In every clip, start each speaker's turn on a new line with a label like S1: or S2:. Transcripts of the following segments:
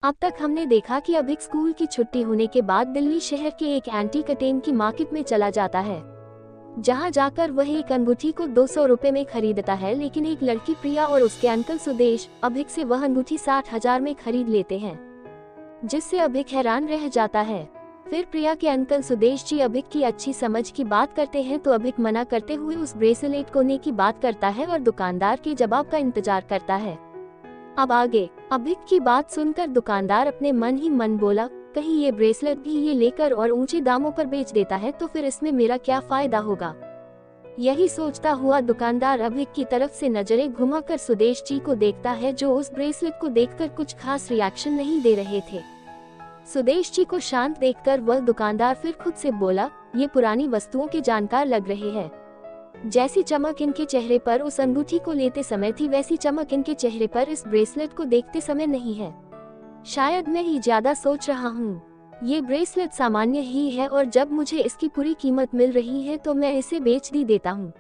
S1: अब तक हमने देखा कि अभिक स्कूल की छुट्टी होने के बाद दिल्ली शहर के एक एंटीक आइटम की मार्केट में चला जाता है, जहां जाकर वह एक अंगूठी को 200 रुपए में खरीदता है। लेकिन एक लड़की प्रिया और उसके अंकल सुदेश अभिक से वह अंगूठी 60,000 में खरीद लेते हैं, जिससे अभिक हैरान रह जाता है। फिर प्रिया के अंकल सुदेश जी अभिक की अच्छी समझ की बात करते हैं, तो अभिक मना करते हुए उस ब्रेसलेट को लेने की बात करता है और दुकानदार के जवाब का इंतजार करता है। अब आगे अभिक की बात सुनकर दुकानदार अपने मन ही मन बोला, कहीं ये ब्रेसलेट भी ये लेकर और ऊंचे दामों पर बेच देता है तो फिर इसमें मेरा क्या फायदा होगा। यही सोचता हुआ दुकानदार अभिक की तरफ से नजरें घुमाकर सुदेश जी को देखता है, जो उस ब्रेसलेट को देखकर कुछ खास रिएक्शन नहीं दे रहे थे। सुदेश जी को शांत देखकर वह दुकानदार फिर खुद से बोला, ये पुरानी वस्तुओं के जानकार लग रहे हैं। जैसी चमक इनके चेहरे पर उस अंगूठी को लेते समय थी, वैसी चमक इनके चेहरे पर इस ब्रेसलेट को देखते समय नहीं है। शायद मैं ही ज्यादा सोच रहा हूँ। ये ब्रेसलेट सामान्य ही है और जब मुझे इसकी पूरी कीमत मिल रही है तो मैं इसे बेच दी देता हूँ।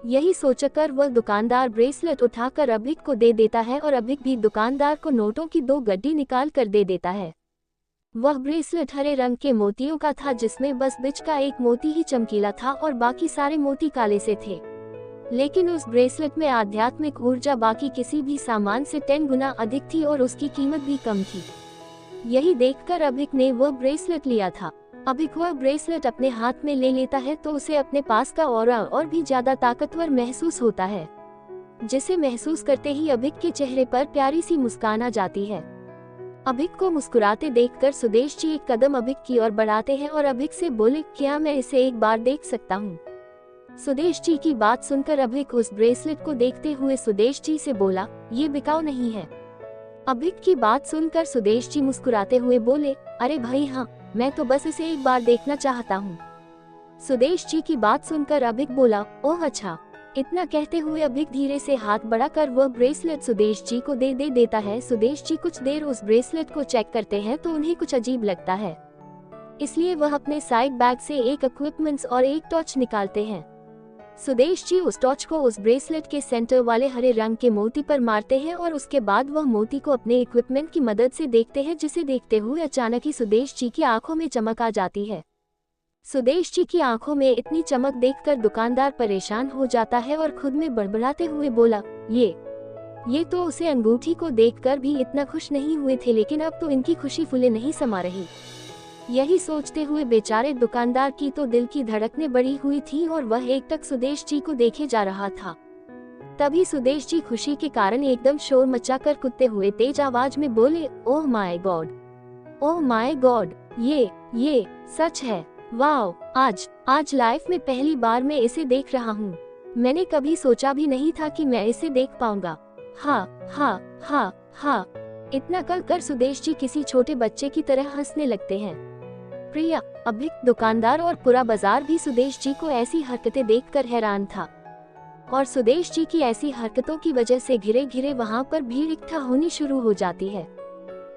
S1: यही सोचकर वह दुकानदार ब्रेसलेट उठाकर अभिक को दे देता है और अभिक भी दुकानदार को नोटों की 2 गड्डी निकाल कर दे देता है। वह ब्रेसलेट हरे रंग के मोतियों का था, जिसमें बस बीच का एक मोती ही चमकीला था और बाकी सारे मोती काले से थे। लेकिन उस ब्रेसलेट में आध्यात्मिक ऊर्जा बाकी किसी भी सामान से 10 गुना अधिक थी और उसकी कीमत भी कम थी। यही देखकर अभिक ने वह ब्रेसलेट लिया था। अभिक वह ब्रेसलेट अपने हाथ में ले लेता है तो उसे अपने पास का ऑरा और भी ज्यादा ताकतवर महसूस होता है, जिसे महसूस करते ही अभिक के चेहरे पर प्यारी सी मुस्कान आ जाती है। अभिक को मुस्कुराते देखकर सुदेश जी एक कदम अभिक की ओर बढ़ाते हैं और अभिक से बोले, क्या मैं इसे एक बार देख सकता हूँ। सुदेश जी की बात सुनकर अभिक उस ब्रेसलेट को देखते हुए सुदेश जी से बोला, ये बिकाऊ नहीं है। अभिक की बात सुनकर सुदेश जी मुस्कुराते हुए बोले, अरे भाई हाँ, मैं तो बस इसे एक बार देखना चाहता हूँ। सुदेश जी की बात सुनकर अभिक बोला, ओह अच्छा। इतना कहते हुए अभिक धीरे से हाथ बढ़ाकर वह ब्रेसलेट सुदेश जी को दे देता है। सुदेश जी कुछ देर उस ब्रेसलेट को चेक करते हैं तो उन्हें कुछ अजीब लगता है, इसलिए वह अपने साइड बैग से एक इक्विपमेंट्स और एक टॉर्च निकालते हैं। सुदेश जी उस टॉर्च को उस ब्रेसलेट के सेंटर वाले हरे रंग के मोती पर मारते हैं और उसके बाद वह मोती को अपने इक्विपमेंट की मदद से देखते हैं, जिसे देखते हुए अचानक ही सुदेश जी की आंखों में चमक आ जाती है। सुदेश जी की आंखों में इतनी चमक देखकर दुकानदार परेशान हो जाता है और खुद में बड़बड़ाते हुए बोला, ये तो उसे अंगूठी को देखकर भी इतना खुश नहीं हुए थे, लेकिन अब तो इनकी खुशी फूले नहीं समा रही। यही सोचते हुए बेचारे दुकानदार की तो दिल की धड़कनें बढ़ी हुई थी और वह एकटक सुदेश जी को देखे जा रहा था। तभी सुदेश जी खुशी के कारण एकदम शोर मचाकर कूदते हुए तेज आवाज में बोले, oh my God, oh my God, ये सच है। वाओ, आज लाइफ में पहली बार मैं इसे देख रहा हूँ। मैंने कभी सोचा भी नहीं था कि मैं इसे देख पाऊंगा। हा। इतना कर सुदेश जी किसी छोटे बच्चे की तरह हंसने लगते हैं। प्रिया, अभिक, दुकानदार और पूरा बाजार भी सुदेश जी को ऐसी हरकतें देखकर हैरान था और सुदेश जी की ऐसी हरकतों की वजह से घिरे घिरे वहाँ पर भीड़ इकट्ठा होनी शुरू हो जाती है।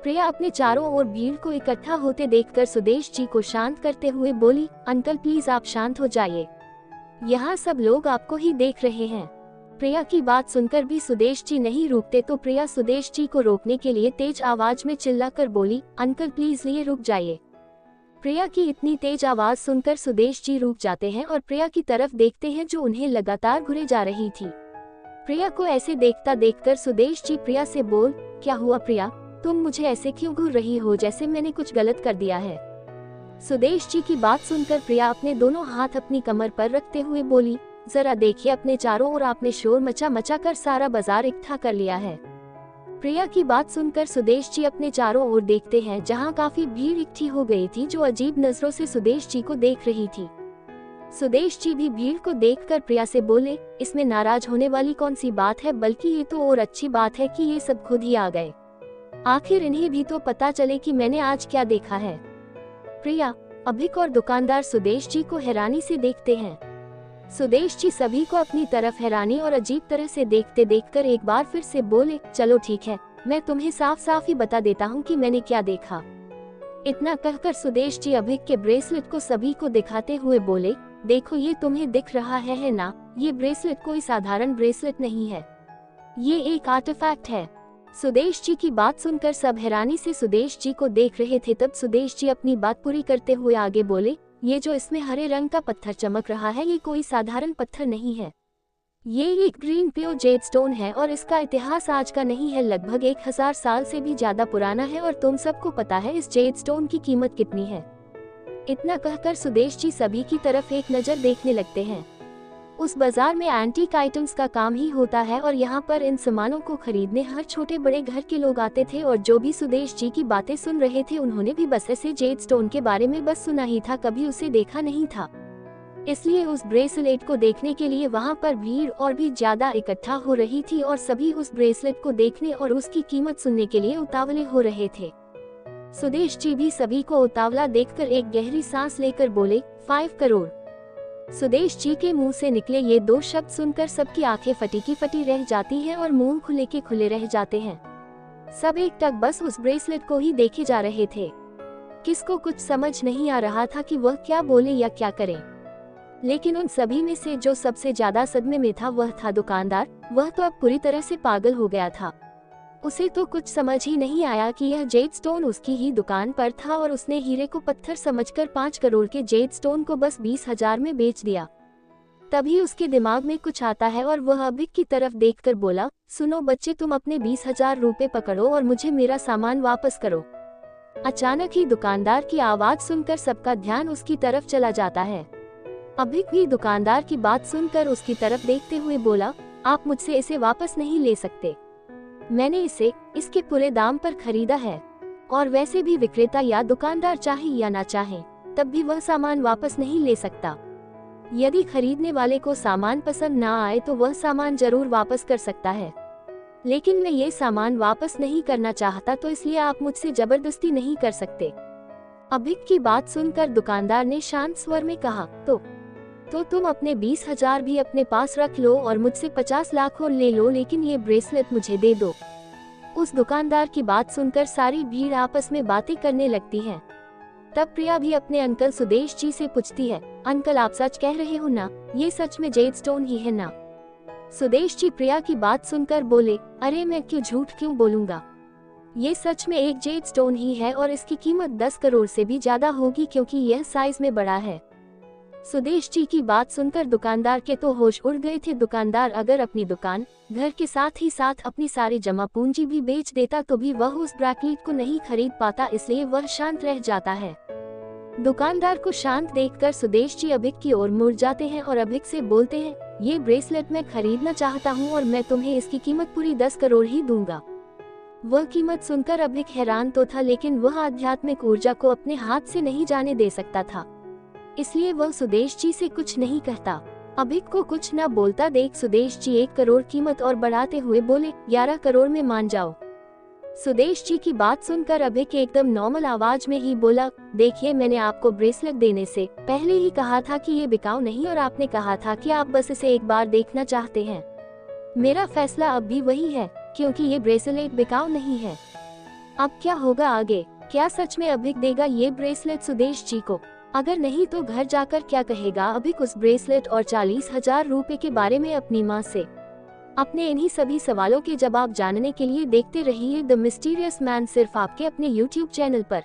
S1: प्रिया अपने चारों ओर भीड़ को इकट्ठा होते देखकर सुदेश जी को शांत करते हुए बोली, अंकल प्लीज आप शांत हो जाइए, यहाँ सब लोग आपको ही देख रहे हैं। प्रिया की बात सुनकर भी सुदेश जी नहीं रुकते तो प्रिया सुदेश जी को रोकने के लिए तेज आवाज में चिल्लाकर बोली, अंकल प्लीज ये रुक जाइए। प्रिया की इतनी तेज आवाज सुनकर सुदेश जी रुक जाते हैं और प्रिया की तरफ देखते हैं, जो उन्हें लगातार घूरे जा रही थी। प्रिया को ऐसे देखता देखकर सुदेश जी प्रिया से बोल, क्या हुआ प्रिया, तुम मुझे ऐसे क्यों घूर रही हो जैसे मैंने कुछ गलत कर दिया है। सुदेश जी की बात सुनकर प्रिया अपने दोनों हाथ अपनी कमर पर रखते हुए बोली, जरा देखिए अपने चारों ओर आपने शोर मचा कर सारा बाजार इकट्ठा कर लिया है। प्रिया की बात सुनकर सुदेश जी अपने चारों ओर देखते हैं, जहां काफी भीड़ इकट्ठी हो गई थी, जो अजीब नजरों से सुदेश जी को देख रही थी। सुदेश जी भी भीड़ को देखकर प्रिया से बोले, इसमें नाराज होने वाली कौन सी बात है, बल्कि ये तो और अच्छी बात है कि ये सब खुद ही आ गए। आखिर इन्हें भी तो पता चले कि मैंने आज क्या देखा है। प्रिया, अभिक और दुकानदार सुदेश जी को हैरानी से देखते हैं। सुदेश जी सभी को अपनी तरफ हैरानी और अजीब तरह से देखते देखकर एक बार फिर से बोले, चलो ठीक है, मैं तुम्हें साफ साफ ही बता देता हूँ कि मैंने क्या देखा। इतना कहकर सुदेश जी अभिक के ब्रेसलेट को सभी को दिखाते हुए बोले, देखो ये तुम्हें दिख रहा है ना, ये ब्रेसलेट कोई साधारण ब्रेसलेट नहीं है, ये एक आर्टिफैक्ट है। सुदेश जी की बात सुनकर सब हैरानी से सुदेश जी को देख रहे थे। तब सुदेश जी अपनी बात पूरी करते हुए आगे बोले, ये जो इसमें हरे रंग का पत्थर चमक रहा है ये कोई साधारण पत्थर नहीं है। ये एक ग्रीन प्योर जेड स्टोन है और इसका इतिहास आज का नहीं है, लगभग 1000 साल से भी ज्यादा पुराना है। और तुम सबको पता है इस जेड स्टोन की कीमत कितनी है। इतना कहकर सुदेश जी सभी की तरफ एक नजर देखने लगते हैं। उस बाजार में एंटीक आइटम्स का काम ही होता है और यहाँ पर इन सामानों को खरीदने हर छोटे बड़े घर के लोग आते थे। और जो भी सुदेश जी की बातें सुन रहे थे उन्होंने भी बस ऐसे जेड स्टोन के बारे में बस सुना ही था, कभी उसे देखा नहीं था। इसलिए उस ब्रेसलेट को देखने के लिए वहाँ पर भीड़ और भी ज्यादा इकट्ठा हो रही थी और सभी उस ब्रेसलेट को देखने और उसकी कीमत सुनने के लिए उतावले हो रहे थे। सुदेश जी भी सभी को उतावला देखकर एक गहरी सांस लेकर बोले, 5 करोड़। सुदेश जी के मुंह से निकले ये 2 शब्द सुनकर सबकी आंखें फटी की फटी रह जाती हैं और मुंह खुले के खुले रह जाते हैं। सब एक टक बस उस ब्रेसलेट को ही देखे जा रहे थे। किसको कुछ समझ नहीं आ रहा था कि वह क्या बोले या क्या करे। लेकिन उन सभी में से जो सबसे ज्यादा सदमे में था वह था दुकानदार। वह तो अब पूरी तरह से पागल हो गया था। उसे तो कुछ समझ ही नहीं आया कि यह जेड स्टोन उसकी ही दुकान पर था और उसने हीरे को पत्थर समझकर 5 करोड़ के जेड स्टोन को बस 20,000 में बेच दिया। तभी उसके दिमाग में कुछ आता है और वह अभिक की तरफ देखकर बोला, सुनो बच्चे, तुम अपने 20,000 रुपए पकड़ो और मुझे मेरा सामान वापस करो। अचानक ही दुकानदार की आवाज सुनकर सबका ध्यान उसकी तरफ चला जाता है। अभिक भी दुकानदार की बात सुनकर उसकी तरफ देखते हुए बोला, आप मुझसे इसे वापस नहीं ले सकते। मैंने इसे इसके पूरे दाम पर खरीदा है और वैसे भी विक्रेता या दुकानदार चाहे या ना चाहे तब भी वह सामान वापस नहीं ले सकता। यदि खरीदने वाले को सामान पसंद ना आए तो वह सामान जरूर वापस कर सकता है, लेकिन मैं ये सामान वापस नहीं करना चाहता, तो इसलिए आप मुझसे जबरदस्ती नहीं कर सकते। अभिक की बात सुनकर दुकानदार ने शांत स्वर में कहा, तो तुम अपने 20,000 भी अपने पास रख लो और मुझसे 50 लाख और ले लो, लेकिन ये ब्रेसलेट मुझे दे दो। उस दुकानदार की बात सुनकर सारी भीड़ आपस में बातें करने लगती है। तब प्रिया भी अपने अंकल सुदेश जी से पूछती है, अंकल आप सच कह रहे हो ना, ये सच में जेड स्टोन ही है ना? सुदेश जी प्रिया की बात सुनकर बोले, अरे मैं झूठ क्यों बोलूंगा, ये सच में एक जेड स्टोन ही है और इसकी कीमत 10 करोड़ से भी ज्यादा होगी क्योंकि यह साइज में बड़ा है। सुदेश जी की बात सुनकर दुकानदार के तो होश उड़ गए थे। दुकानदार अगर अपनी दुकान, घर के साथ ही साथ अपनी सारी जमा पूंजी भी बेच देता तो भी वह उस ब्रेसलेट को नहीं खरीद पाता, इसलिए वह शांत रह जाता है। दुकानदार को शांत देखकर सुदेश जी अभिक की ओर मुड़ जाते हैं और अभिक से बोलते हैं, ये ब्रेसलेट मैं खरीदना चाहता हूँ और मैं तुम्हें इसकी कीमत पूरी 10 करोड़ ही दूंगा। वह कीमत सुनकर अभिक हैरान तो था, लेकिन वह आध्यात्मिक ऊर्जा को अपने हाथ से नहीं जाने दे सकता था, इसलिए वह सुदेश जी से कुछ नहीं कहता। अभिक को कुछ न बोलता देख सुदेश जी 1 करोड़ कीमत और बढ़ाते हुए बोले, 11 करोड़ में मान जाओ। सुदेश जी की बात सुनकर अभिक एकदम नॉर्मल आवाज में ही बोला, देखिए मैंने आपको ब्रेसलेट देने से पहले ही कहा था कि ये बिकाऊ नहीं और आपने कहा था कि आप बस इसे एक बार देखना चाहते हैं। मेरा फैसला अब भी वही है क्योंकि ये ब्रेसलेट बिकाऊ नहीं है। अब क्या होगा आगे? क्या सच में अभिक देगा ये ब्रेसलेट सुदेश जी को? अगर नहीं तो घर जाकर क्या कहेगा अभिक उस ब्रेसलेट और 40,000 रुपए के बारे में अपनी माँ से? अपने इन्हीं सभी सवालों के जवाब जानने के लिए देखते रहिए द मिस्टीरियस मैन, सिर्फ आपके अपने YouTube चैनल पर।